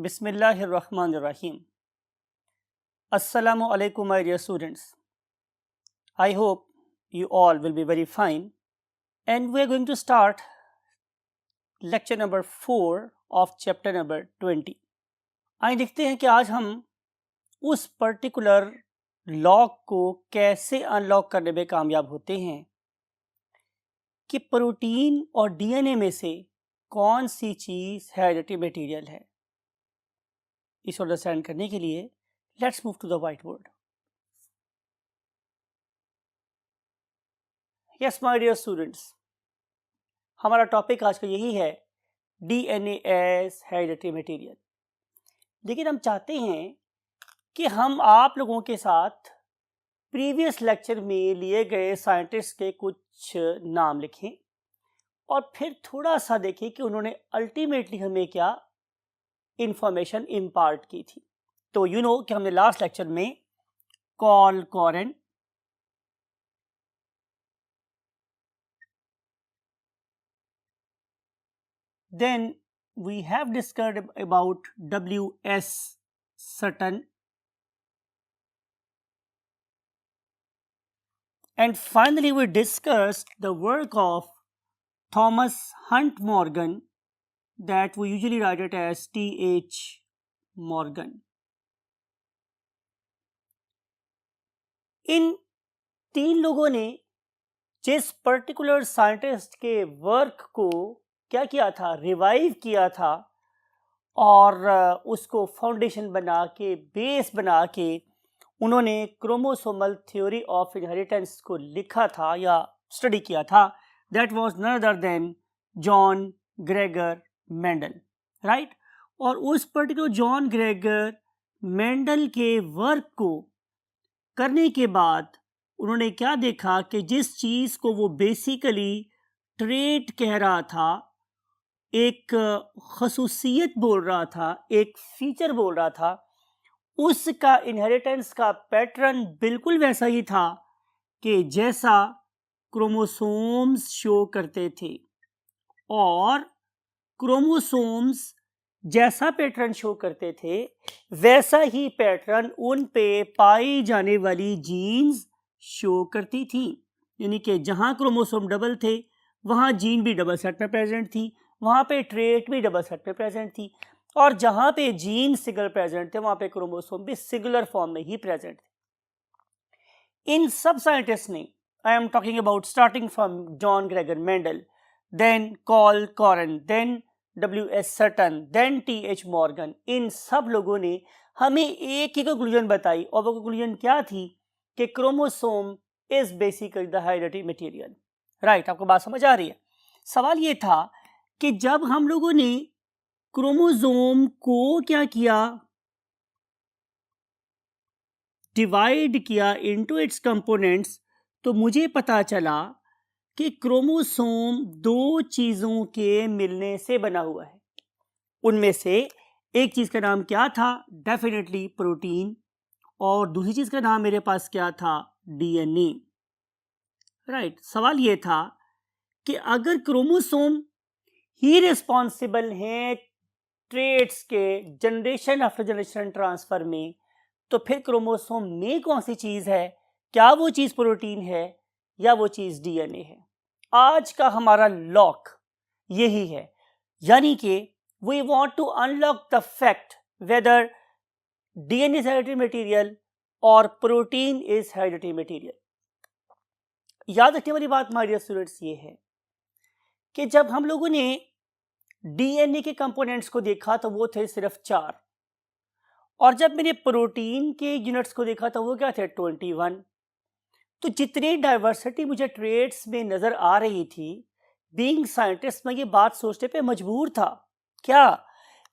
Bismillahirrahmanirrahim. Assalamu alaikum, my dear students. I hope you all will be very fine. And we are going to start lecture number 4 of chapter number 20. आइए देखते हैं कि आज हम उस particular lock को कैसे अनलॉक करने में कामयाब होते हैं कि प्रोटीन और डीएनए में से कौन सी चीज़ हेरिडिटरी मटेरियल है। इसको अंडरस्टैंड करने के लिए let's move to the white board. Yes my dear students, हमारा टॉपिक आज का यही है डीएनए एज हेरिडिटरी मटेरियल। लेकिन हम चाहते हैं कि हम आप लोगों के साथ प्रीवियस लेक्चर में लिए गए साइंटिस्ट के कुछ नाम लिखें और फिर थोड़ा सा देखें कि उन्होंने अल्टीमेटली हमें क्या इंफॉर्मेशन इम्पार्ट की थी। तो यू नो कि हमने लास्ट लेक्चर में call कॉरेन, then we have discussed about W.S. Sutton, and finally we discussed the work of Thomas Hunt Morgan, that we usually write it as T.H. Morgan. इन तीन लोगों ने जिस पर्टिकुलर साइंटिस्ट के work को क्या किया था, रिवाइव किया था और उसको फाउंडेशन बना के, बेस बना के उन्होंने क्रोमोसोमल थ्योरी ऑफ इनहेरिटेंस को लिखा था या स्टडी किया था, that was none other than John Gregor Mendel, right. और उस पर्टिकुलर जॉन ग्रेगर मेंडल के वर्क को करने के बाद उन्होंने क्या देखा कि जिस चीज़ को वो बेसिकली ट्रेट कह रहा था, एक खसूसियत बोल रहा था, एक फीचर बोल रहा था, उसका इनहेरिटेंस का पैटर्न बिल्कुल वैसा ही था कि जैसा क्रोमोसोम्स शो करते थे। और क्रोमोसोम्स जैसा पैटर्न शो करते थे वैसा ही पैटर्न उन पे पाई जाने वाली जीन्स शो करती थी। यानी कि जहाँ क्रोमोसोम डबल थे वहाँ जीन भी डबल सेट में प्रेजेंट थी, वहाँ पे ट्रेट भी डबल सेट में प्रेजेंट थी, और जहाँ पे जीन सिंगल प्रेजेंट थे वहाँ पे क्रोमोसोम भी सिंगुलर फॉर्म में ही प्रेजेंट थे। इन सब साइंटिस्ट ने, I am talking about starting from John Gregor Mendel, then Carl Correns, then W.S. Sutton, then T.H. Morgan, इन सब लोगों ने हमें एक ही कंक्लूजन बताई, और वो कंक्लूजन क्या थी कि chromosome is basically the hereditary material, right. आपको बात समझ आ रही है। सवाल ये था कि जब हम लोगों ने क्रोमोसोम को क्या किया, डिवाइड किया इनटू इट्स कंपोनेंट्स, तो मुझे पता चला कि क्रोमोसोम दो चीज़ों के मिलने से बना हुआ है। उनमें से एक चीज़ का नाम क्या था, डेफिनेटली प्रोटीन, और दूसरी चीज़ का नाम मेरे पास क्या था, डीएनए, राइट। सवाल ये था कि अगर क्रोमोसोम ही रिस्पॉन्सिबल हैं ट्रेट्स के जनरेशन आफ्टर जनरेशन ट्रांसफर में, तो फिर क्रोमोसोम में कौन सी चीज़ है, क्या वो चीज़ प्रोटीन है या वो चीज़ डीएनए है। आज का हमारा लॉक यही है, यानी कि we want to unlock the fact whether DNA is hereditary material और प्रोटीन इज हेरिडिटरी मटेरियल। याद रखने वाली बात माय डियर स्टूडेंट्स ये है कि जब हम लोगों ने डीएनए के कंपोनेंट्स को देखा तो वो थे सिर्फ 4, और जब मैंने प्रोटीन के यूनिट्स को देखा तो वो क्या थे, 21। तो जितनी डाइवर्सिटी मुझे ट्रेड्स में नज़र आ रही थी, बीइंग साइंटिस्ट मैं ये बात सोचने पे मजबूर था क्या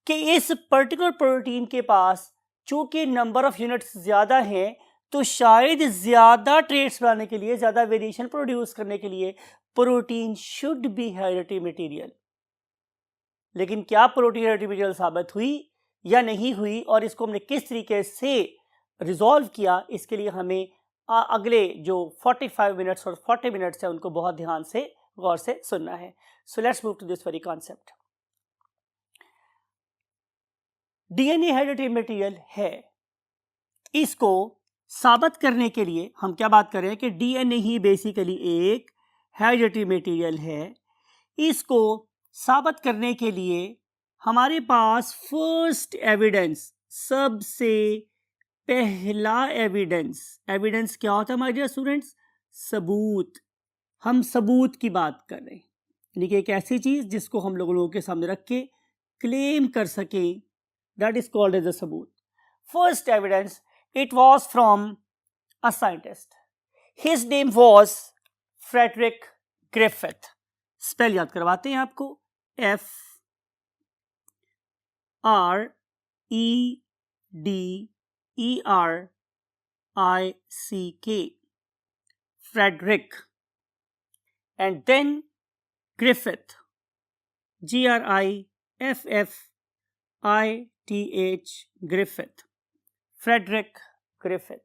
कि इस पर्टिकुलर प्रोटीन के पास चूंकि नंबर ऑफ यूनिट्स ज़्यादा हैं, तो शायद ज़्यादा ट्रेड्स बनाने के लिए, ज़्यादा वेरिएशन प्रोड्यूस करने के लिए protein should be hereditary material. लेकिन क्या प्रोटीन हेरिडिटरी मटेरियल साबित हुई या नहीं हुई, और इसको हमने किस तरीके से रिजॉल्व किया, इसके लिए हमें अगले जो 45 मिनट्स और 40 मिनट्स है उनको बहुत ध्यान से, गौर से सुनना है। So let's move to this very concept. DNA hereditary material है। इसको साबित करने के लिए हम क्या बात कर रहे हैं कि डीएनए ही बेसिकली एक हेरिडिटरी मटेरियल है। इसको साबित करने के लिए हमारे पास फर्स्ट एविडेंस, सबसे पहला एविडेंस क्या होता है हमारे डियर स्टूडेंट्स? सबूत। हम सबूत की बात कर रहे हैं, यानी कि एक ऐसी चीज जिसको हम लोगों के सामने रख के क्लेम कर सकें, that is called as a सबूत। First evidence, it was from a scientist. His name was Frederick Griffith. Spell याद करवाते हैं आपको, F-R-E-D-E-R-I-C-K, Frederick, and then Griffith, G-R-I-F-F-I-T-H, Griffith, Frederick Griffith.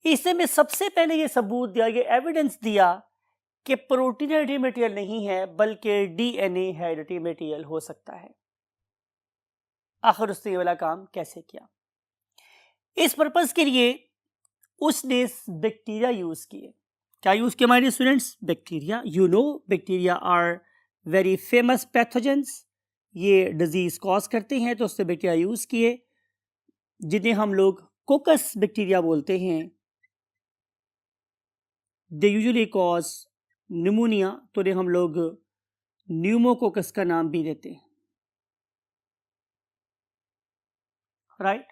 इससे में सबसे पहले ये सबूत दिया, ये एविडेंस दिया कि प्रोटीन हेरिडिटरी मटेरियल नहीं है बल्कि डीएनए हेरिडिटरी मटेरियल हो सकता है। आखिर उसने ये वाला काम कैसे किया? इस पर्पस के लिए उसने बैक्टीरिया यूज किए। क्या यूज किया हमारे students? Bacteria. You know bacteria are very famous pathogens, ये डिजीज कॉज करते हैं, तो उसने बैक्टीरिया यूज किए जिन्हें हम लोग कोकस बैक्टीरिया बोलते हैं। दे यूजुअली कॉज निमोनिया, तो हम लोग न्यूमोकोकस का नाम भी देते हैं। Right,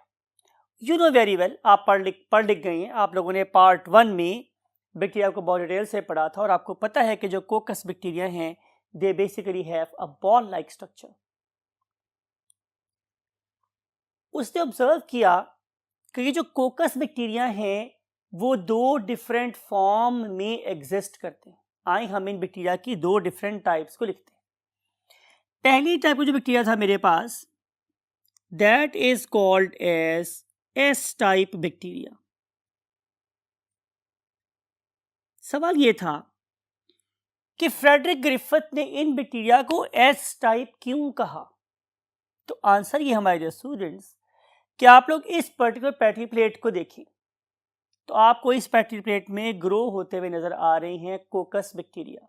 you know very well, आप पढ़ लिख गए हैं। आप लोगों ने पार्ट 1 में बैक्टीरिया को बहुत डिटेल से पढ़ा था और आपको पता है कि जो कोकस बैक्टीरिया हैं they basically have a ball like structure. उसने ऑब्जर्व किया कि ये जो कोकस बैक्टीरिया हैं वो 2 डिफरेंट फॉर्म में एग्जिस्ट करते हैं। आए हम इन बैक्टीरिया की 2 डिफरेंट टाइप्स को लिखते हैं। पहली टाइप का जो बैक्टीरिया था मेरे पास, that is called as S type bacteria. सवाल ये था कि फ्रेडरिक ग्रिफिथ ने इन बैक्टीरिया को एस टाइप क्यों कहा? तो आंसर ये हमारे स्टूडेंट्स कि आप लोग इस पर्टिकुलर पैट्री प्लेट को देखें तो आपको इस पैट्री प्लेट में ग्रो होते हुए नजर आ रहे हैं कोकस बैक्टीरिया।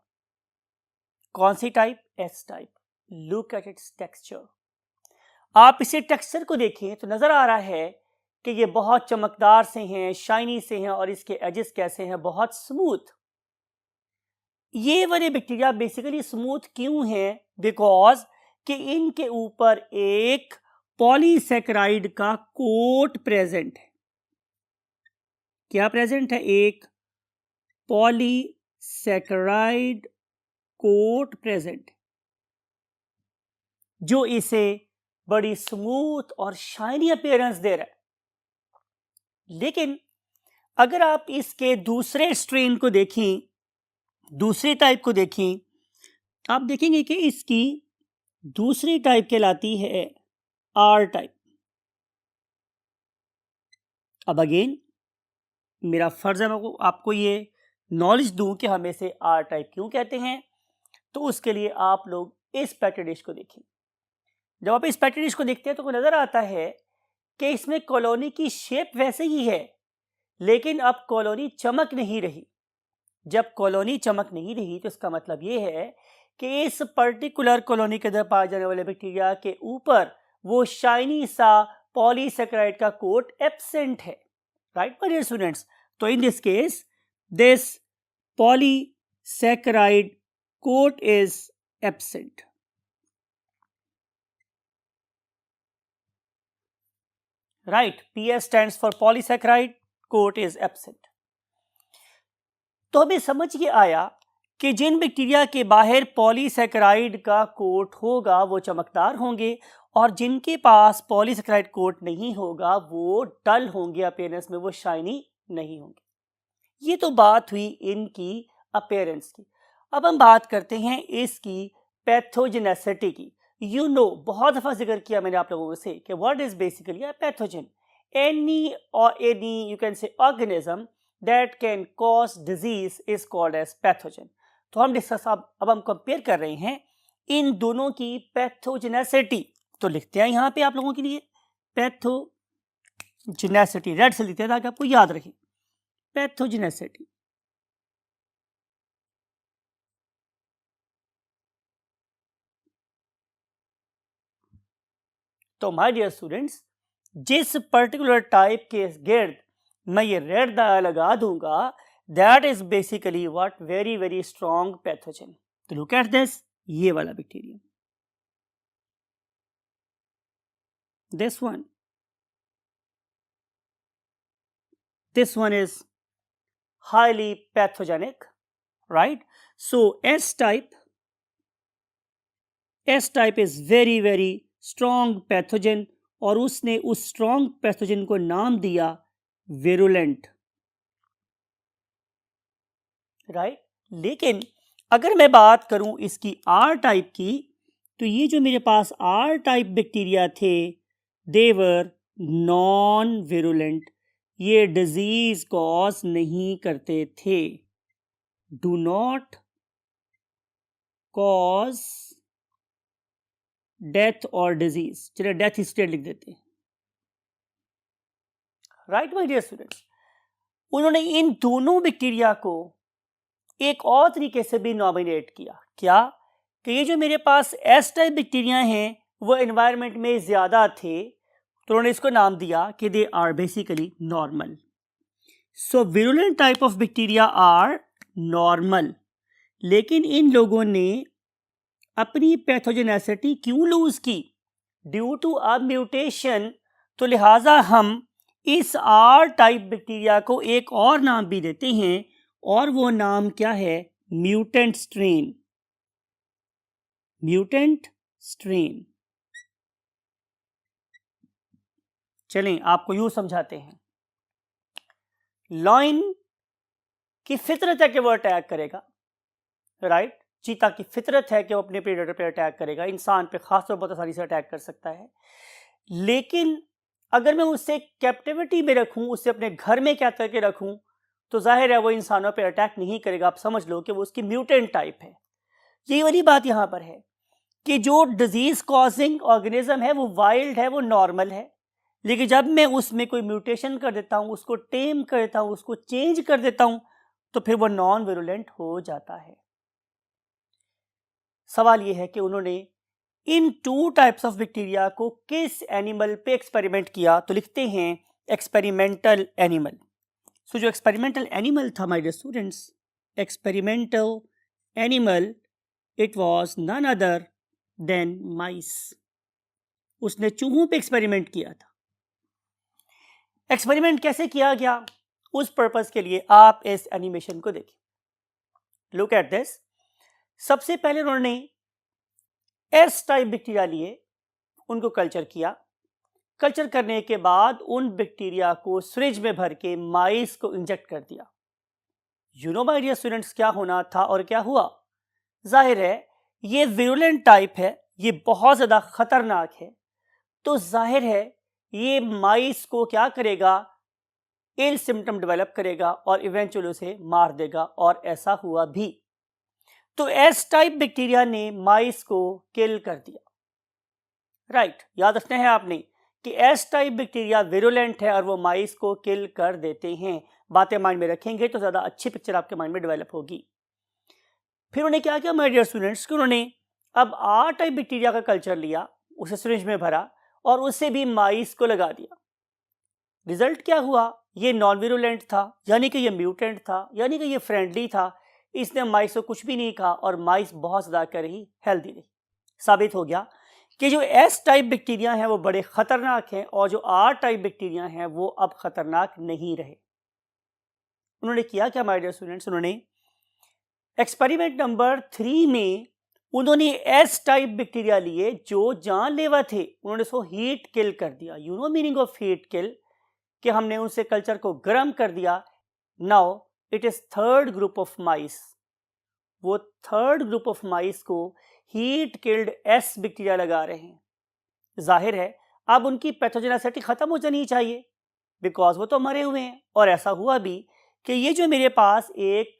कौन सी type? S type. Look at its texture. आप इसे टेक्सचर को देखें तो नजर आ रहा है कि ये बहुत चमकदार से हैं, शाइनी से हैं और इसके एजेस कैसे हैं? बहुत स्मूथ। ये वाले बैक्टीरिया बेसिकली स्मूथ क्यों हैं? बिकॉज कि इनके ऊपर एक पॉलीसैकेराइड का कोट प्रेजेंट है। क्या प्रेजेंट है? एक पॉलीसैकेराइड कोट प्रेजेंट, जो इसे बड़ी स्मूथ और शाइनी अपीयरेंस दे रहा है। लेकिन अगर आप इसके दूसरे स्ट्रेन को देखें, दूसरी टाइप को देखें, आप देखेंगे कि इसकी दूसरी टाइप कहलाती है आर टाइप। अब अगेन मेरा फर्ज है मैं आपको ये नॉलेज दूं कि हम इसे आर टाइप क्यों कहते हैं। तो उसके लिए आप लोग इस पैट्री डिश को देखें। जब आप इस पैट्री डिश को देखते हैं तो नजर आता है कि इसमें कॉलोनी की शेप वैसे ही है, लेकिन अब कॉलोनी चमक नहीं रही। जब कॉलोनी चमक नहीं रही तो इसका मतलब ये है कि इस पर्टिकुलर कॉलोनी के अंदर पाए जाने वाले बैक्टीरिया के ऊपर वो शाइनी सा पॉलीसैकेराइड का कोट एब्सेंट है। Right my dear students? तो in this case this polysaccharide coat is absent. Right, PS stands for polysaccharide, coat is absent. तो हमें समझ ये आया कि जिन बैक्टीरिया के बाहर पॉलीसैकेराइड का कोट होगा वो चमकदार होंगे और जिनके पास पॉलीसैकेराइड कोट नहीं होगा वो डल होंगे अपीयरेंस में, वो शाइनी नहीं होंगे। ये तो बात हुई इनकी अपीयरेंस की। अब हम बात करते हैं इसकी पैथोजेनेसिटी की। यू नो, बहुत दफा जिक्र किया मैंने आप लोगों से कि what is basically a pathogen? Any you can say organism that can cause disease is called as pathogen. तो हम डिस्कस अब हम कंपेयर कर रहे हैं इन दोनों की पैथोजेनेसिटी। तो लिखते हैं यहाँ पे आप लोगों के लिए पैथोजेनेसिटी, रेड से लिखते हैं ताकि आपको याद रहे, पैथोजेनेसिटी। तो माय डियर स्टूडेंट्स, जिस पर्टिकुलर टाइप के गिर्द मैं ये रेड दाया लगा दूंगा, that is basically what, very very strong pathogen. तो लुक एट दिस, ये वाला bacteria, this one is highly pathogenic, right? So S type is very very strong pathogen, और उसने उस strong pathogen को नाम दिया virulent, right? लेकिन अगर मैं बात करूं इसकी R टाइप की, तो ये जो मेरे पास R टाइप बैक्टीरिया थे, they were नॉन virulent, ये डिजीज कॉज नहीं करते थे, डू नॉट कॉज डेथ और डिजीज। चलिए डेथ स्टेट लिख देते हैं, राइट माय डियर स्टूडेंट्स। उन्होंने इन दोनों बैक्टीरिया को एक और तरीके से भी नॉमिनेट किया, क्या कि ये जो मेरे पास एस टाइप बैक्टीरिया हैं वो एनवायरनमेंट में ज्यादा थे, तो उन्होंने इसको नाम दिया कि they are basically normal. So virulent type of bacteria are normal, लेकिन इन लोगों ने अपनी पैथोजेनेसिटी क्यों लूज की? Due to a mutation. तो लिहाजा हम इस आर टाइप बैक्टीरिया को एक और नाम भी देते हैं, और वो नाम क्या है? Mutant strain. Mutant strain. चलें आपको यूं समझाते हैं। लॉइन की फितरत है कि वो अटैक करेगा, राइट? चीता की फितरत है कि वो अपने प्रेडेटर पे अटैक करेगा, इंसान पे खासतौर पर बहुत आसानी से अटैक कर सकता है। लेकिन अगर मैं उसे कैप्टिविटी में रखूं, उसे अपने घर में क्या करके रखूं, तो जाहिर है वो इंसानों पे अटैक नहीं करेगा। आप समझ लो कि वो उसकी म्यूटेंट टाइप है। यही वाली बात यहां पर है कि जो डिजीज कॉजिंग ऑर्गेनिज्म है वो वाइल्ड है, वो नॉर्मल है, लेकिन जब मैं उसमें कोई म्यूटेशन कर देता हूं, उसको टेम कर देता हूं, उसको चेंज कर देता हूं, तो फिर वो नॉन विरुलेंट हो जाता है। सवाल यह है कि उन्होंने इन टू टाइप्स ऑफ बैक्टीरिया को किस एनिमल पे एक्सपेरिमेंट किया? तो लिखते हैं एक्सपेरिमेंटल एनिमल। सो जो एक्सपेरिमेंटल एनिमल था my dear students, experimental animal, it was none other than mice. उसने चूहों पे एक्सपेरिमेंट किया था। एक्सपेरिमेंट कैसे किया गया, उस पर्पस के लिए आप इस एनिमेशन को देखें। Look at this. सबसे पहले उन्होंने एस टाइप बैक्टीरिया लिए, उनको कल्चर किया। कल्चर करने के बाद उन बैक्टीरिया को सिरिंज में भर के माइस को इंजेक्ट कर दिया। You know my dear students, क्या होना था और क्या हुआ? जाहिर है ये विरुलेंट टाइप है, ये बहुत ज्यादा खतरनाक है, तो जाहिर है ये माइस को क्या करेगा? इल सिम्टम डेवलप करेगा और इवेंचुअली उसे मार देगा, और ऐसा हुआ भी। तो एस टाइप बैक्टीरिया ने माइस को किल कर दिया, राइट? याद रखना है आपने कि एस टाइप बैक्टीरिया विरुलेंट है और वो माइस को किल कर देते हैं। बातें माइंड में रखेंगे तो ज्यादा अच्छी पिक्चर आपके माइंड में डेवलप होगी। फिर उन्होंने क्या किया माय डियर स्टूडेंट्स, कि उन्होंने अब आर टाइप बैक्टीरिया का कल्चर लिया, उसे सिरिंज में भरा और उसे भी माइस को लगा दिया। रिजल्ट क्या हुआ? ये नॉन विरुलेंट था, यानी कि ये म्यूटेंट था, यानी कि ये फ्रेंडली था। इसने माइस को कुछ भी नहीं कहा और माइस बहुत ज्यादा कर रही हेल्दी रही। साबित हो गया कि जो एस टाइप बैक्टीरिया हैं वो बड़े खतरनाक हैं, और जो आर टाइप बैक्टीरिया हैं वो अब खतरनाक नहीं रहे। उन्होंने किया क्या माय डियर स्टूडेंट्स? उन्होंने एक्सपेरिमेंट नंबर 3 में उन्होंने एस टाइप बैक्टीरिया लिए जो जानलेवा थे, उन्होंने उसको हीट किल कर दिया। You no meaning of heat kill, कि हमने उनसे कल्चर को गर्म कर दिया। Now it is third group of mice. वो थर्ड ग्रुप ऑफ माइस को हीट किल्ड एस बैक्टीरिया लगा रहे हैं। जाहिर है अब उनकी पैथोजेनेसिटी खत्म हो जानी चाहिए, बिकॉज वो तो मरे हुए हैं। और ऐसा हुआ भी कि ये जो मेरे पास एक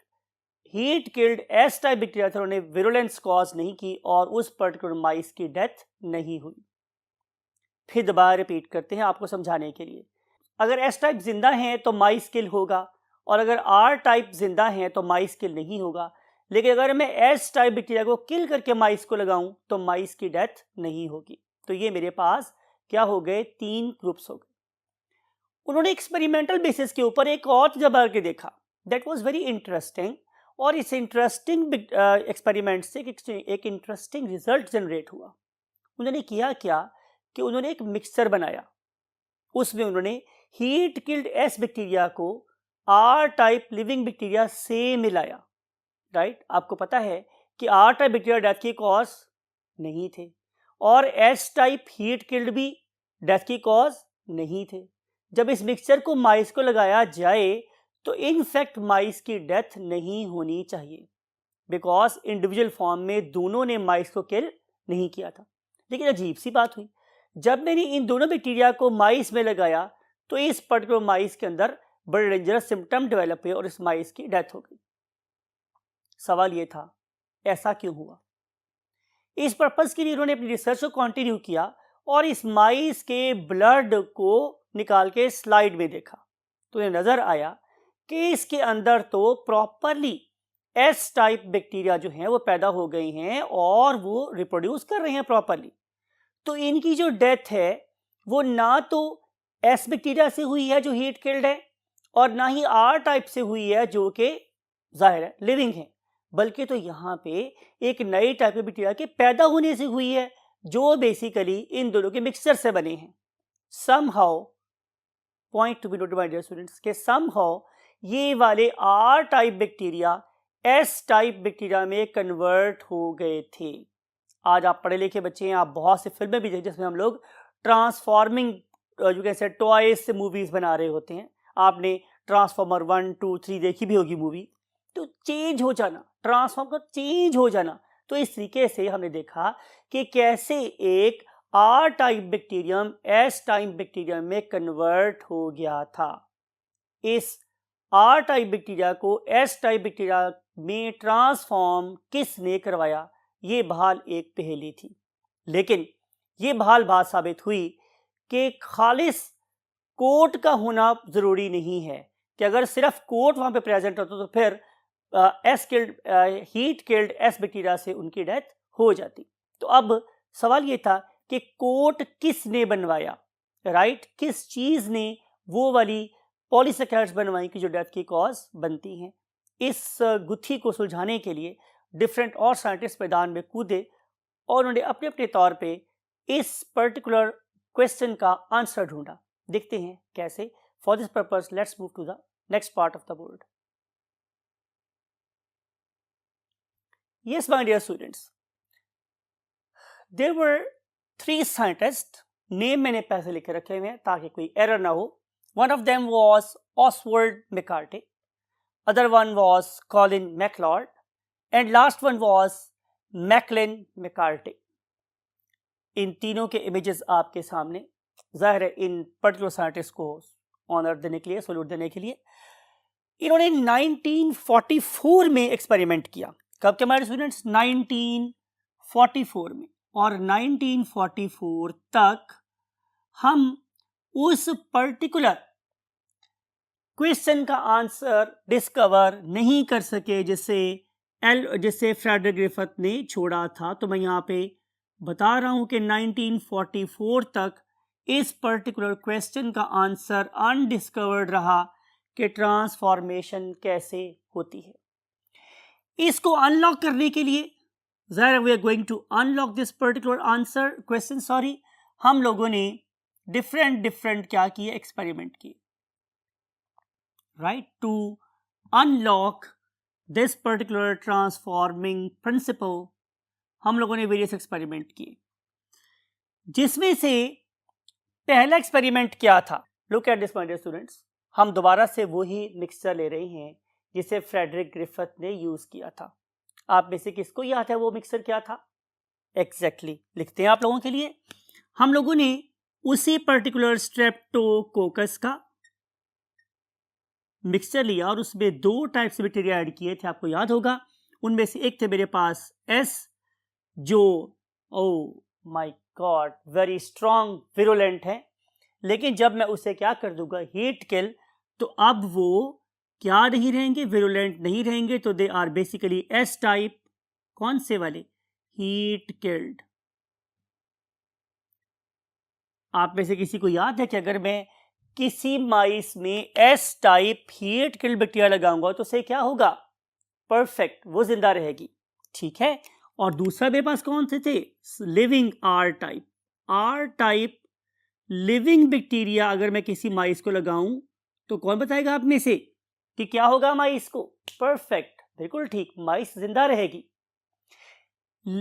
heat killed S type bacteria था, उन्होंने विरुलेंस कॉज नहीं की और उस पर्टिकुलर माइस की डेथ नहीं हुई। फिर दोबारा रिपीट करते हैं आपको समझाने के लिए। अगर एस टाइप जिंदा हैं तो माइस किल होगा, और अगर आर टाइप जिंदा हैं तो माइस किल नहीं होगा। लेकिन अगर मैं एस टाइप बैक्टीरिया को किल करके माइस को लगाऊं तो माइस की डेथ नहीं होगी। तो ये मेरे पास क्या हो गए, 3 ग्रुप्स हो गए। उन्होंने एक्सपेरिमेंटल बेसिस के ऊपर एक और तजर्बा करके देखा, दैट वाज वेरी इंटरेस्टिंग। और इस इंटरेस्टिंग एक्सपेरिमेंट से एक इंटरेस्टिंग रिजल्ट जनरेट हुआ। उन्होंने किया क्या कि उन्होंने एक मिक्सचर बनाया, उसमें उन्होंने हीट किल्ड एस बैक्टीरिया को आर टाइप लिविंग बैक्टीरिया से मिलाया। राइट, आपको पता है कि आर टाइप बैक्टीरिया डेथ की कॉज नहीं थे, और एस टाइप हीट किल्ड भी डेथ की कॉज नहीं थे। जब इस मिक्सचर को माइस को लगाया जाए तो इनफैक्ट माइस की डेथ नहीं होनी चाहिए, बिकॉज इंडिविजुअल फॉर्म में दोनों ने माइस को किल नहीं किया था। लेकिन अजीब सी बात हुई, जब मैंने इन दोनों बैक्टीरिया को माइस में लगाया तो इस पर्टिकुलर माइस के अंदर बड़े डेंजरस सिम्टम डेवलप हुए और इस माइस की डेथ हो गई। सवाल ये था, ऐसा क्यों हुआ? इस पर्पस के लिए उन्होंने अपनी रिसर्च को कंटिन्यू किया और इस माइस के ब्लड को निकाल के स्लाइड में देखा, तो उन्हें नजर आया कि इसके अंदर तो प्रॉपरली एस टाइप बैक्टीरिया जो हैं वो पैदा हो गए हैं और वो रिप्रोड्यूस कर रहे हैं प्रॉपरली। तो इनकी जो डेथ है वो ना तो एस बैक्टीरिया से हुई है जो हीट किल्ड है, और ना ही आर टाइप से हुई है जो कि जाहिर है लिविंग है, बल्कि तो यहाँ पे एक नई टाइप के बैक्टीरिया के पैदा होने से हुई है जो बेसिकली इन दोनों के मिक्सचर से बने हैं। Somehow, point to be noted my dear students, के समहाउ ये वाले R type bacteria S type bacteria में कन्वर्ट हो गए थे। आज आप पढ़े लिखे बच्चे हैं, आप बहुत से फिल्में भी देखते हैं जिसमें हम लोग ट्रांसफॉर्मिंग जो कैसे टॉयज से मूवीज बना रहे होते हैं। आपने ट्रांसफॉर्मर 1, 2, 3 देखी भी होगी मूवी। तो चेंज हो जाना, ट्रांसफॉर्म का चेंज हो जाना, तो इस तरीके से हमने देखा कि कैसे एक R type bacterium S type bacterium में कन्वर्ट हो गया था। इस आर टाइप बैक्टीरिया को एस टाइप बैक्टीरिया में ट्रांसफॉर्म किसने करवाया, ये बहाल एक पहेली थी। लेकिन ये बहाल बात साबित हुई कि खालिस कोट का होना जरूरी नहीं है, कि अगर सिर्फ कोट वहां पे प्रेजेंट होता तो फिर S killed heat killed S bacteria से उनकी डेथ हो जाती। तो अब सवाल ये था कि कोट किसने बनवाया, राइट, किस चीज ने वो वाली पॉलीसैकेराइड्स बनवाई कि जो डेथ की कॉज बनती हैं। इस गुत्थी को सुलझाने के लिए डिफरेंट और साइंटिस्ट मैदान में कूदे और उन्होंने अपने अपने तौर पे इस पर्टिकुलर क्वेश्चन का आंसर ढूंढा। देखते हैं कैसे। For this purpose let's move to the next part of the board. Yes, my dear students, there were 3 scientists, name मैंने पैसे लिख के रखे हुए हैं ताकि कोई एरर ना हो। One of them was Oswald McCarthy, other one was Colin MacLeod, and last one was Macklin McCarthy. इन तीनों के इमेजेस आपके सामने, जाहिर है इन पर्टिकुलर साइंटिस्ट को ऑनर देने के लिए, सैल्यूट देने के लिए। इन्होंने 1944 में एक्सपेरिमेंट किया। कब के हमारे स्टूडेंट्स? 1944 में। और 1944 तक हम उस पर्टिकुलर क्वेश्चन का आंसर डिस्कवर नहीं कर सके जिससे फ्रेडरिक ग्रिफिथ ने छोड़ा था। तो मैं यहाँ पे बता रहा हूं कि 1944 तक इस पर्टिकुलर क्वेश्चन का आंसर अनडिस्कवर्ड रहा कि ट्रांसफॉर्मेशन कैसे होती है। इसको अनलॉक करने के लिए ज़ाहिर we are going to unlock this particular answer question, हम लोगों ने डिफरेंट क्या किए, एक्सपेरिमेंट किए, right, to unlock this particular transforming principle. हम लोगों ने वेरियस एक्सपेरिमेंट किए, जिसमें से पहला एक्सपेरिमेंट क्या था? Look at this my dear students, हम दोबारा से वही मिक्सचर ले रहे हैं जिसे फ्रेडरिक ग्रिफिथ ने यूज किया था। आप में से किसको याद है वो मिक्सचर क्या था? एग्जैक्टली लिखते हैं आप लोगों के लिए। हम लोगों ने उसी पर्टिकुलर स्ट्रेप्टोकोकस का मिक्सचर लिया और उसमें 2 टाइप से बैक्टीरिया ऐड किए थे, आपको याद होगा। उनमें से एक थे मेरे पास एस, जो oh my God very strong virulent है, लेकिन जब मैं उसे क्या कर दूंगा, हीट किल, तो अब वो क्या नहीं रहेंगे, विरुलेंट नहीं रहेंगे, तो they are basically S type. कौन से वाले, हीट किल्ड। आप में से किसी को याद है कि अगर मैं किसी माइस में S type heat killed bacteria लगाऊंगा तो उसे क्या होगा, परफेक्ट, वो जिंदा रहेगी, ठीक है। और दूसरा मेरे पास कौन से थे, living R type. R type living bacteria अगर मैं किसी माइस को लगाऊं तो कौन बताएगा आप में से कि क्या होगा माइस को, परफेक्ट, बिल्कुल ठीक, माइस जिंदा रहेगी।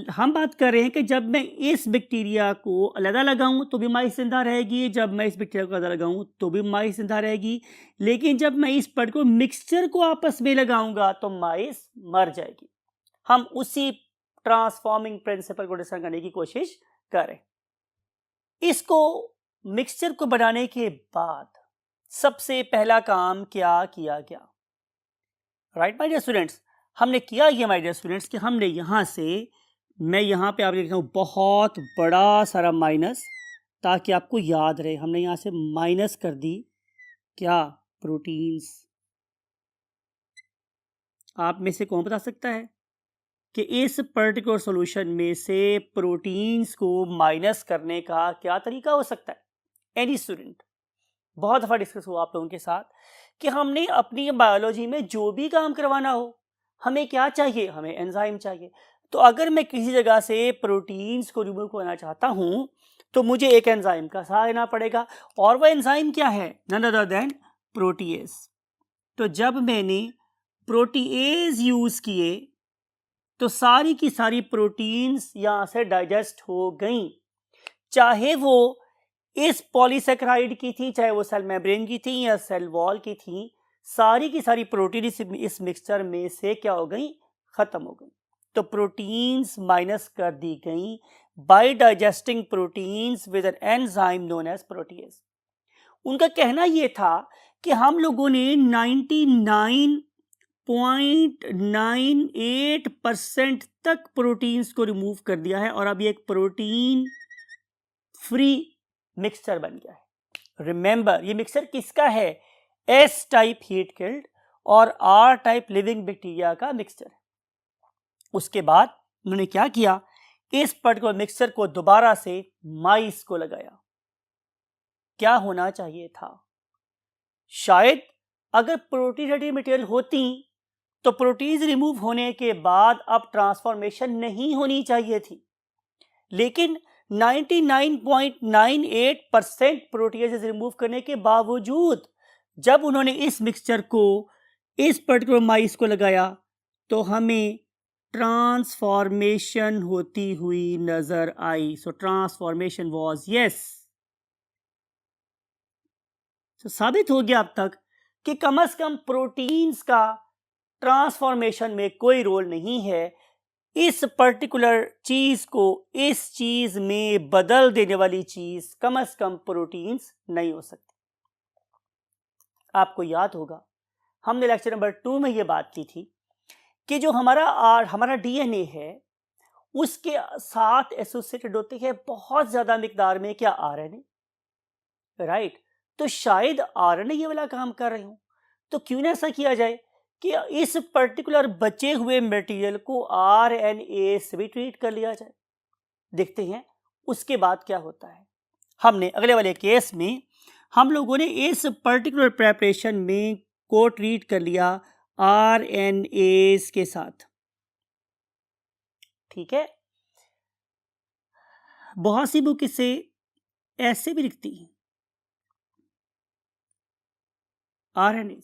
हम बात कर रहे हैं कि जब मैं इस बैक्टीरिया को अलग लगाऊं तो भी माइस जिंदा रहेगी, जब मैं इस बैक्टीरिया को अलग लगाऊं तो भी माइस जिंदा रहेगी, लेकिन जब मैं इस पर्टिकुलर मिक्सचर को आपस में लगाऊंगा तो माइस मर जाएगी। हम उसी ट्रांसफॉर्मिंग प्रिंसिपल को डिस्कस करने की कोशिश करें। इसको मिक्सचर को बनाने के बाद सबसे पहला काम क्या किया गया, राइट माय डियर स्टूडेंट्स, हमने किया ये माय डियर स्टूडेंट्स कि हमने यहां से, मैं यहां पे आप लिख रहा हूं बहुत बड़ा सारा माइनस ताकि आपको याद रहे, हमने यहां से माइनस कर दी क्या, प्रोटीन्स। आप में से कौन बता सकता है कि इस पर्टिकुलर सॉल्यूशन में से प्रोटीन्स को माइनस करने का क्या तरीका हो सकता है, एनी स्टूडेंट। बहुत दफा डिस्कस हुआ आप लोगों के साथ कि हमने अपनी बायोलॉजी में जो भी काम करवाना हो, हमें क्या चाहिए, हमें एंजाइम चाहिए। तो अगर मैं किसी जगह से प्रोटीन्स को रिमूव करना चाहता हूं तो मुझे एक एंजाइम का सहारा लेना पड़ेगा, और वह एंजाइम क्या है, नन अदर देन प्रोटीएज। तो जब मैंने प्रोटीएज यूज किए तो सारी की सारी प्रोटीन्स यहां से डाइजेस्ट हो गई, चाहे वो इस पॉलीसेकेराइड की थी, चाहे वो सेल मेम्ब्रेन की थी या सेल वॉल की थी, सारी की सारी प्रोटीन इस मिक्सचर में से क्या हो गई, खत्म हो गई। तो प्रोटीन्स माइनस कर दी गई by digesting proteins with an enzyme known as protease. उनका कहना यह था कि हम लोगों ने 99.98% तक प्रोटीन्स को रिमूव कर दिया है और अब ये एक प्रोटीन फ्री मिक्सचर बन गया है। रिमेंबर, ये मिक्सचर किसका है, एस टाइप हीट किल्ड और आर टाइप लिविंग बैक्टीरिया का मिक्सचर है। उसके बाद उन्होंने क्या किया, इस पर्टिकुलर मिक्सचर को दोबारा से माइस को लगाया। क्या होना चाहिए था, शायद अगर प्रोटीन रेडी मटेरियल होती तो प्रोटीन्स रिमूव होने के बाद अब ट्रांसफॉर्मेशन नहीं होनी चाहिए थी, लेकिन 99.98% प्रोटीएज रिमूव करने के बावजूद जब उन्होंने इस मिक्सचर को इस पर्टिकुलर माइस को लगाया तो हमें ट्रांसफॉर्मेशन होती हुई नजर आई। सो ट्रांसफॉर्मेशन वाज यस। तो साबित हो गया अब तक कि कम से कम प्रोटीन्स का ट्रांसफॉर्मेशन में कोई रोल नहीं है। इस पर्टिकुलर चीज को इस चीज में बदल देने वाली चीज कम से कम प्रोटीन्स नहीं हो सकती। आपको याद होगा हमने लेक्चर नंबर 2 में यह बात की थी कि जो हमारा डीएनए है उसके साथ एसोसिएटेड होते हैं बहुत ज्यादा मिकदार में क्या, आरएनए, राइट। तो शायद आरएनए ये वाला काम कर रहे हो, तो क्यों ना ऐसा किया जाए कि इस पर्टिकुलर बचे हुए मटेरियल को आरएनए से भी ट्रीट कर लिया जाए। देखते हैं उसके बाद क्या होता है। हमने अगले वाले केस में हम लोगों ने इस पर्टिकुलर प्रेपरेशन में को ट्रीट कर लिया आरएनए के साथ, ठीक है। बहुत सी बुक इसे ऐसे भी लिखती हैं, आरएनए।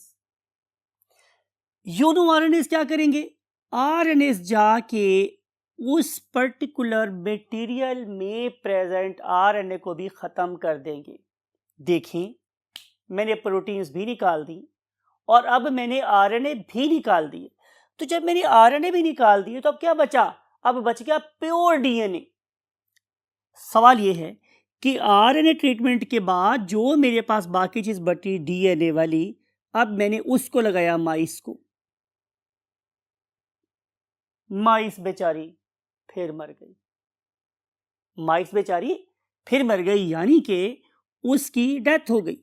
आरएनए क्या करेंगे, आरएनए जाके उस पर्टिकुलर मटेरियल में प्रेजेंट आरएनए को भी खत्म कर देंगे। देखें, मैंने प्रोटीन्स भी निकाल दी और अब मैंने आरएनए भी निकाल दिए। तो जब मैंने आरएनए भी निकाल दिए तो अब क्या बचा, अब बच गया प्योर डीएनए। सवाल यह है कि आरएनए ट्रीटमेंट के बाद जो मेरे पास बाकी चीज बची डीएनए वाली, अब मैंने उसको लगाया माइस को। माइस बेचारी फिर मर गई। माइस बेचारी फिर मर गई, यानी कि उसकी डेथ हो गई।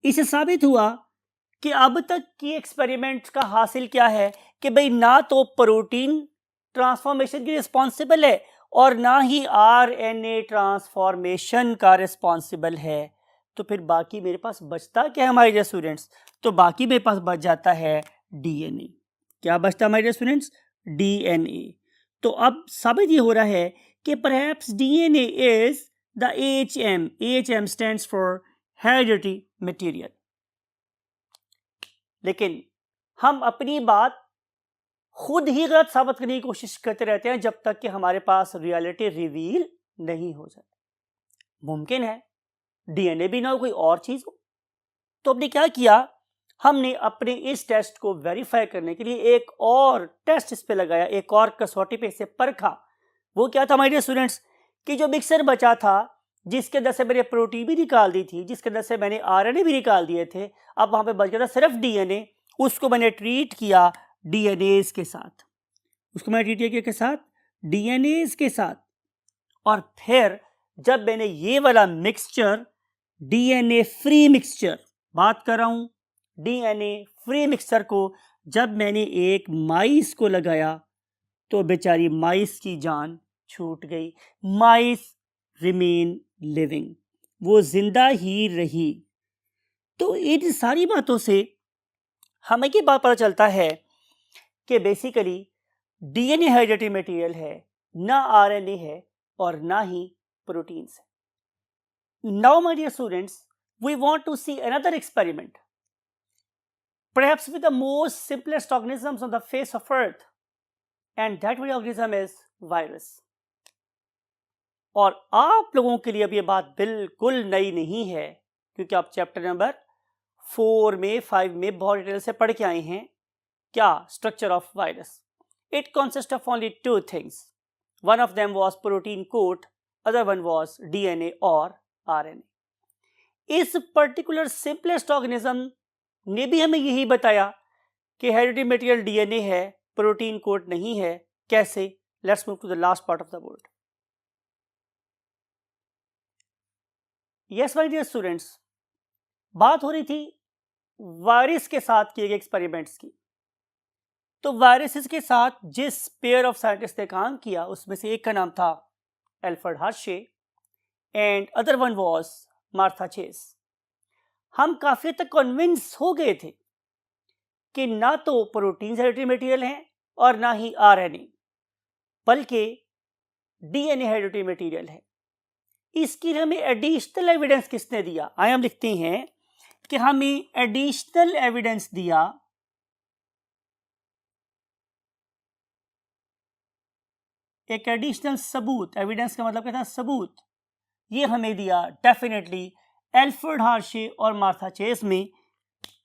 इससे साबित हुआ कि अब तक की एक्सपेरिमेंट्स का हासिल क्या है कि भाई ना तो प्रोटीन ट्रांसफॉर्मेशन की रिस्पॉन्सिबल है और ना ही आरएनए ट्रांसफॉर्मेशन का रिस्पॉन्सिबल है। तो फिर बाकी मेरे पास बचता क्या है हमारे डियर स्टूडेंट्स? तो बाकी मेरे पास बच जाता है डीएनए। क्या बचता है हमारे डियर स्टूडेंट्स? डीएनए। तो अब साबित ये हो रहा है कि perhaps DNA is the AHM. AHM stands for hereditary material. लेकिन हम अपनी बात खुद ही गलत साबित करने की कोशिश करते रहते हैं जब तक कि हमारे पास रियलिटी रिवील नहीं हो जाए। मुमकिन है डीएनए भी ना हो, कोई और चीज हो। तो हमने क्या किया, हमने अपने इस टेस्ट को वेरीफाई करने के लिए एक और टेस्ट इस पे लगाया, एक और कसौटी पे इसे परखा। वो क्या था हमारे स्टूडेंट्स कि जो मिक्सर बचा था, जिसके अंदर से मैंने प्रोटीन भी निकाल दी थी, जिसके अंदर से मैंने आरएनए भी निकाल दिए थे, अब वहां पे बच गया था सिर्फ डीएनए। उसको मैंने ट्रीट किया डीएनएज के साथ। उसको मैंने ट्रीट किया के साथ, डीएनएज के साथ। और फिर जब मैंने ये वाला मिक्सचर, डीएनए फ्री मिक्सचर बात कर रहा हूं, डीएनए फ्री मिक्सचर को जब मैंने एक माइस को लगाया तो बेचारी माइस की जान छूट गई। माइस रिमेन लिविंग, वो जिंदा ही रही। तो इन सारी बातों से हमें ये बात पता चलता है कि बेसिकली डीएनए हेरिडिटरी मटेरियल है, ना आरएनए है और ना ही प्रोटीन्स है। Now my dear students, we want to see another experiment, perhaps with the most simplest organisms on the face of earth, and that very organism is virus. और आप लोगों के लिए अब ये बात बिल्कुल नई नहीं है, क्योंकि आप चैप्टर नंबर 4 में 5 में बहुत डिटेल से पढ़ के आए हैं। क्या? Structure of virus. It consist of only 2 things, one of them was protein coat, other one was DNA और आरएनए। इस पर्टिकुलर सिंपलेस्ट ऑर्गेनिज्म ने भी हमें यही बताया कि हेरिडिटरी मटेरियल डीएनए है, प्रोटीन कोट नहीं है। कैसे? Let's move to the last part of the board. Yes my dear students, बात हो रही थी वायरस के साथ किए गए एक्सपेरिमेंट्स की। तो वायरसेस के साथ जिस पेयर ऑफ साइंटिस्ट ने काम किया उसमें से एक का नाम था Alfred Hershey and other one was Martha Chase. हम काफी तक कन्विंस हो गए थे कि ना तो प्रोटीन हेरिडिटरी मटेरियल है और ना ही आरएनए, बल्कि डीएनए हेरिडिटरी मटेरियल है। इसकी हमें एडिशनल एविडेंस किसने दिया? आइए हम लिखते हैं कि हमें एडिशनल एविडेंस दिया एक एडिशनल सबूत। एविडेंस का मतलब क्या था? सबूत। ये हमें दिया डेफिनेटली एल्फ्रेड हर्शे और मार्था चेस में।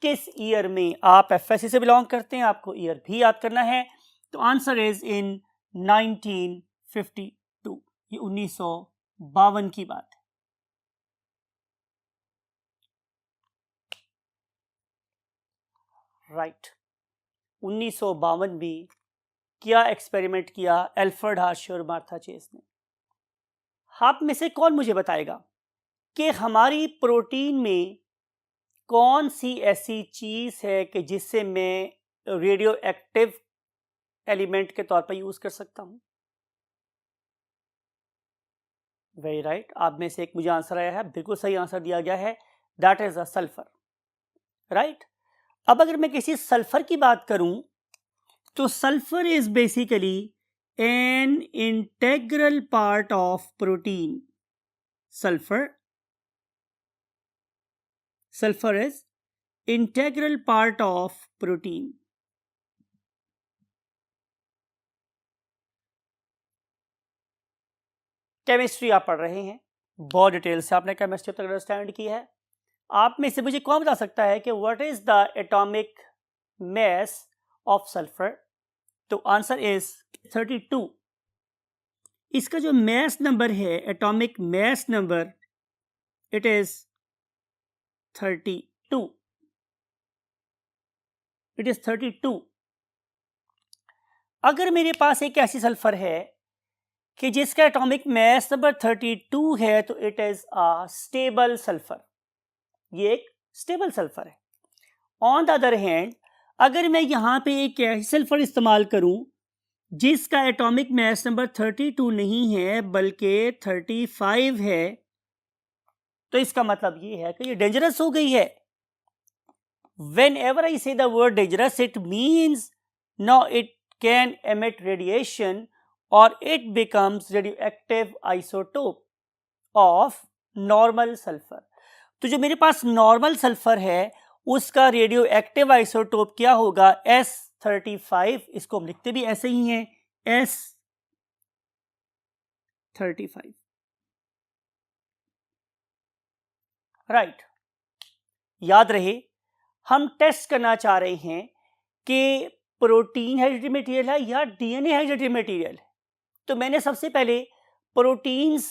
किस ईयर में? आप एफएससी से बिलोंग करते हैं, आपको ईयर भी याद करना है। तो आंसर इज इन 1952। ये 1952 की बात है। राइट 1952 में क्या एक्सपेरिमेंट किया एल्फ्रेड हर्शे और मार्था चेस ने? आप में से कौन मुझे बताएगा कि हमारी प्रोटीन में कौन सी ऐसी चीज है कि जिससे मैं रेडियो एक्टिव एलिमेंट के तौर पर यूज कर सकता हूं? वेरी राइट, आप में से एक मुझे आंसर आया है, बिल्कुल सही आंसर दिया गया है, that is a sulphur. Right, अब अगर मैं किसी सल्फर की बात करूं तो sulphur is basically an integral part of protein. sulfur is integral part of protein. Chemistry आप पढ़ रहे हैं, बहुत डिटेल से आपने केमिस्ट्री तक अंडरस्टैंड की है। आप में से मुझे कौन बता सकता है कि what is the atomic mass of sulphur? तो आंसर इज 32। इसका जो मास नंबर है, atomic mass number, it is 32। It is 32। अगर मेरे पास एक ऐसी सल्फर है कि जिसका एटॉमिक मास नंबर 32 है तो it is a stable sulphur, ये एक स्टेबल सल्फर है। ऑन द अदर हैंड अगर मैं यहां पे एक ऐसी सल्फर इस्तेमाल करूं जिसका एटॉमिक मास नंबर 32 नहीं है बल्कि 35 है, तो इसका मतलब ये है कि ये डेंजरस हो गई है। Whenever I say the word dangerous, it means now it can emit radiation or it becomes radioactive isotope of normal sulfur। तो जो मेरे पास नॉर्मल सल्फर है उसका रेडियो एक्टिव आइसोटोप क्या होगा? S35। इसको हम लिखते भी ऐसे ही हैं, S35, राइट। याद रहे हम टेस्ट करना चाह रहे हैं कि प्रोटीन हाइड्रेटेड मटेरियल है या डीएनए हाइड्रेटेड मटेरियल है। तो मैंने सबसे पहले प्रोटीन्स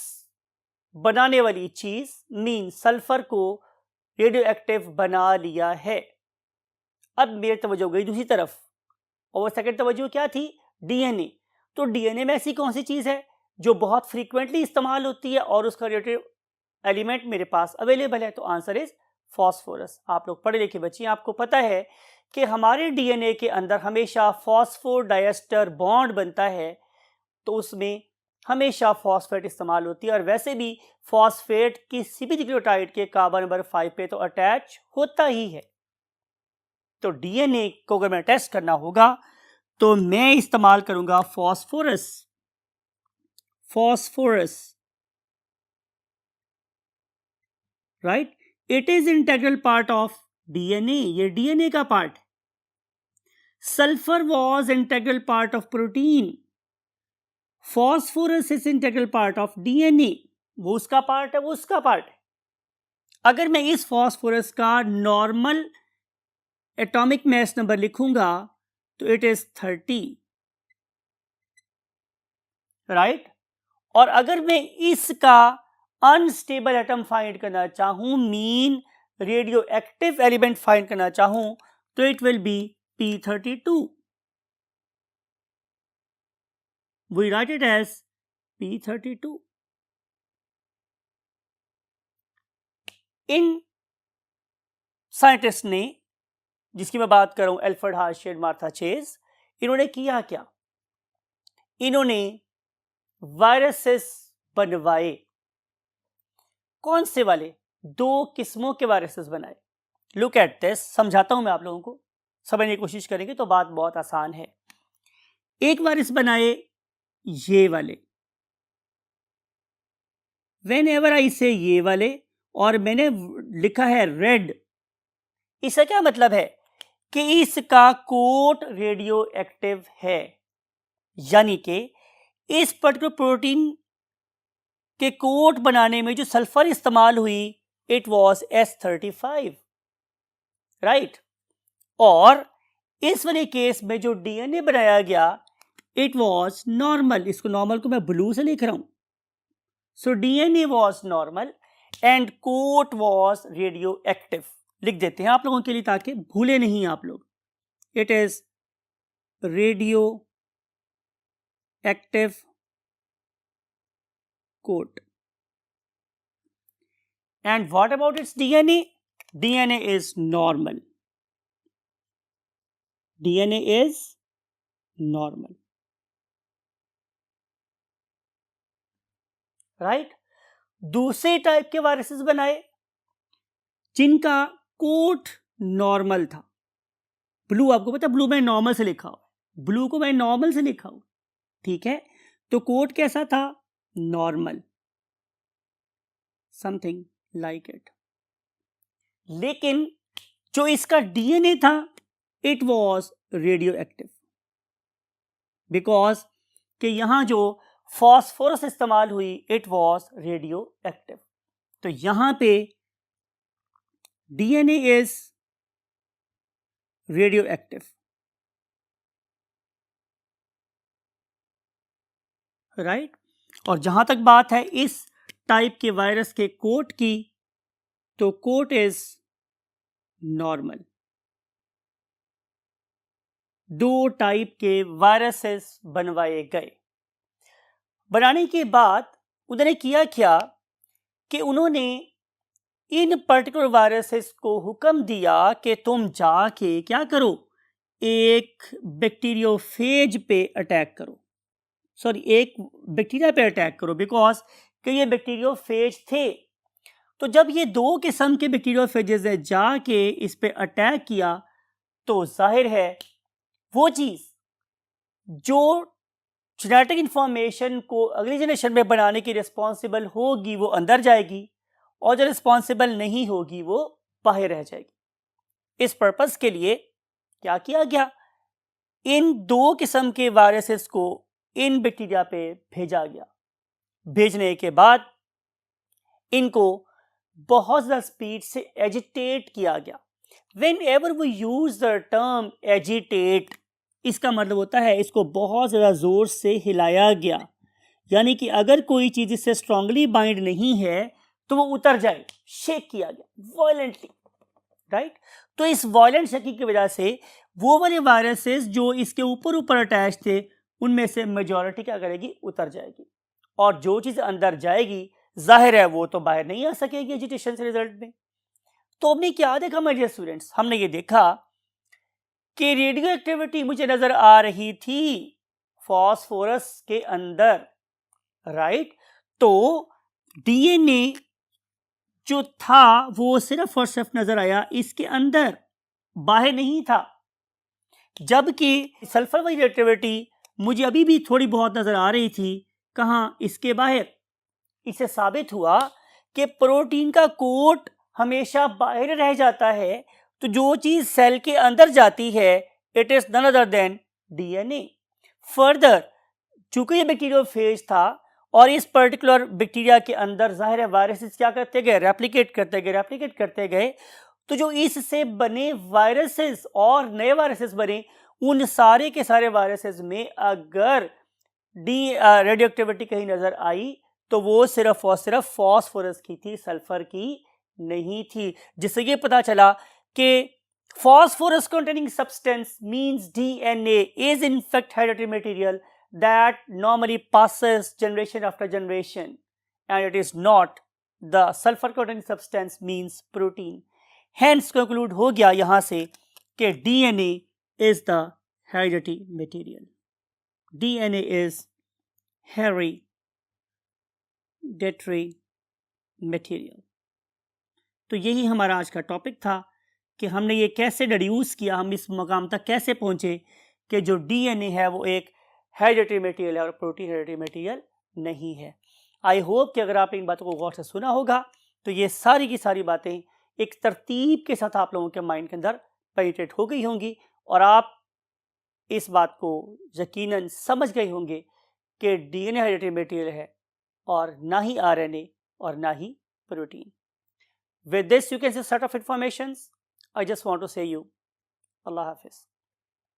बनाने वाली चीज मीन सल्फर को रेडियो एक्टिव बना लिया है। अब मेरी तवज्जो गई दूसरी तरफ और सेकंड तवज्जो क्या थी? डीएनए। तो डीएनए में ऐसी कौन सी चीज है जो बहुत फ्रीक्वेंटली इस्तेमाल होती है और उसका रेडियो एलिमेंट मेरे पास अवेलेबल है? तो आंसर इज फॉस्फोरस। आप लोग पढ़े लिखे बच्चे, आपको पता है कि हमारे डीएनए के अंदर हमेशा फॉस्फोडाइएस्टर बॉन्ड बनता है, तो उसमें हमेशा फॉस्फेट इस्तेमाल होती है और वैसे भी फॉस्फेट किसी भी न्यूक्लियोटाइड के कार्बन नंबर 5 पे तो अटैच होता ही है। तो डीएनए को अगर मैं टेस्ट करना होगा तो मैं इस्तेमाल करूंगा phosphorus, right. It is integral part of DNA, ये डीएनए का पार्ट है। Sulphur was integral part of protein, phosphorus is integral part of DNA. वो उसका पार्ट है, वो उसका पार्ट है। अगर मैं इस फॉस्फोरस का नॉर्मल एटॉमिक मास नंबर लिखूंगा तो इट इज 30, राइट। और अगर मैं इसका अनस्टेबल एटम फाइंड करना चाहूं, mean radio active element find करना चाहूं, तो it will be P32। We write it as P32। In scientist ने, जिसकी मैं बात कर रहा हूं, एल्फ्रेड हार्शेड, मार्था चेज, इन्होंने किया क्या? इन्होंने वायरसेस बनवाए। कौन से वाले? 2 किस्मों के वायरसेस बनाए। लुक एट दिस, समझाता हूं मैं आप लोगों को, समझने की कोशिश करेंगे तो बात बहुत आसान है। एक वायरस बनाए ये वाले, व्हेनेवर आई से ये वाले, और मैंने लिखा है रेड। इसका क्या मतलब है? कि इसका कोट रेडियो एक्टिव है, यानी कि इस पर्टिकुलर प्रोटीन के कोट बनाने में जो सल्फर इस्तेमाल हुई इट वॉज S35, राइट। और इस वाले केस में जो डीएनए बनाया गया इट वॉज नॉर्मल। इसको नॉर्मल को मैं ब्लू से लिख रहा हूं। So DNA was normal and quote was radio active. लिख देते हैं आप लोगों के लिए ताकि भूले नहीं आप लोग। It is radioactive coat. And what about its DNA? DNA is normal. DNA is normal. Right? दूसरे टाइप के वायरसेस बनाए जिनका कोट नॉर्मल था। ब्लू, आपको पता, ब्लू में नॉर्मल से लिखा हुआ, ब्लू को मैं नॉर्मल से लिखा हुआ, ठीक है। तो कोट कैसा था? Normal, something like it. लेकिन जो इसका डीएनए था it was radio active, because कि यहां जो फॉस्फोरस इस्तेमाल हुई इट वॉज रेडियो एक्टिव। तो यहां पे DNA is radio active, right. और जहां तक बात है इस टाइप के वायरस के कोट की, तो कोट इज नॉर्मल। 2 टाइप के वायरसेस बनवाए गए। बनाने के बाद उन्होंने किया क्या कि उन्होंने इन पर्टिकुलर वायरसेस को हुक्म दिया कि तुम जाके क्या करो, एक बैक्टीरियोफेज पे अटैक करो, सॉरी एक बैक्टीरिया पे अटैक करो, बिकॉज कि ये बैक्टीरियोफेज थे। तो जब ये दो किस्म के बैक्टीरियोफेजेस ने जाके इस पे अटैक किया तो जाहिर है वो चीज़ जो जेनेटिक इंफॉर्मेशन को अगली जनरेशन में बनाने की रिस्पॉन्सिबल होगी वो अंदर जाएगी, और जो रिस्पॉन्सिबल नहीं होगी वो बाहर रह जाएगी। इस पर्पस के लिए क्या किया गया, इन दो किस्म के वायरसेस को इन बैक्टीरिया पे भेजा गया। भेजने के बाद इनको बहुत ज़्यादा स्पीड से एजिटेट किया गया। Whenever we use the term agitate, इसका मतलब होता है इसको बहुत ज़्यादा ज़ोर से हिलाया गया, यानी कि अगर कोई चीज़ इससे स्ट्रांगली बाइंड नहीं है तो वो उतर जाए, शेक किया गया वायलेंटली, राइट। तो इस वायलेंट शेकिंग की वजह से वो वाले वायरसेस जो इसके ऊपर ऊपर अटैच थे उनमें से मेजॉरिटी क्या करेगी, उतर जाएगी, और जो चीज़ अंदर जाएगी जाहिर है वो तो बाहर नहीं आ सकेगी एजिटेशन से रिजल्ट में। तो हमने क्या देखा माय डियर स्टूडेंट्स, हमने ये देखा कि रेडियो एक्टिविटी मुझे नजर आ रही थी फास्फोरस के अंदर, राइट। तो डीएनए जो था वो सिर्फ और सिर्फ नजर आया इसके अंदर, बाहर नहीं था। जबकि सल्फर वाली एक्टिविटी मुझे अभी भी थोड़ी बहुत नजर आ रही थी, कहाँ, इसके बाहर। इससे साबित हुआ कि प्रोटीन का कोट हमेशा बाहर रह जाता है, तो जो चीज सेल के अंदर जाती है it is none other than DNA. Further चूंकि ये बैक्टीरियोफेज था और इस पर्टिकुलर बैक्टीरिया के अंदर जाहिर है वायरसेस क्या करते गए, रेप्लिकेट करते गए, तो जो इससे बने वायरसेस और नए वायरसेस बने, उन सारे के सारे वायरसेस में अगर रेडियो एक्टिविटी कहीं नजर आई तो वो सिर्फ और सिर्फ फास्फोरस की थी, सल्फर की नहीं थी। जिससे ये पता चला कि phosphorus containing substance means DNA is in fact hereditary material that normally passes generation after generation, and it is not the sulfur containing substance means protein. Hence conclude हो गया यहाँ से कि DNA is the hereditary material. DNA is hereditary material. तो यही हमारा आज का टॉपिक था कि हमने ये कैसे डिड्यूस किया, हम इस मकाम तक कैसे पहुंचे कि जो डीएनए है वो एक हेरिडिटरी मटेरियल है और प्रोटीन हेरिडिटरी मटेरियल नहीं है। आई होप कि अगर आप इन बातों को गौर से सुना होगा तो ये सारी की सारी बातें एक तरतीब के साथ आप लोगों के माइंड के अंदर पेनिट्रेट हो गई होंगी और आप इस बात को यकीनन समझ गए होंगे कि डीएनए हेरिडिटरी मटेरियल है और ना ही आरएनए और ना ही protein. With this you can see set of informations. I just want to say you Allah Hafiz.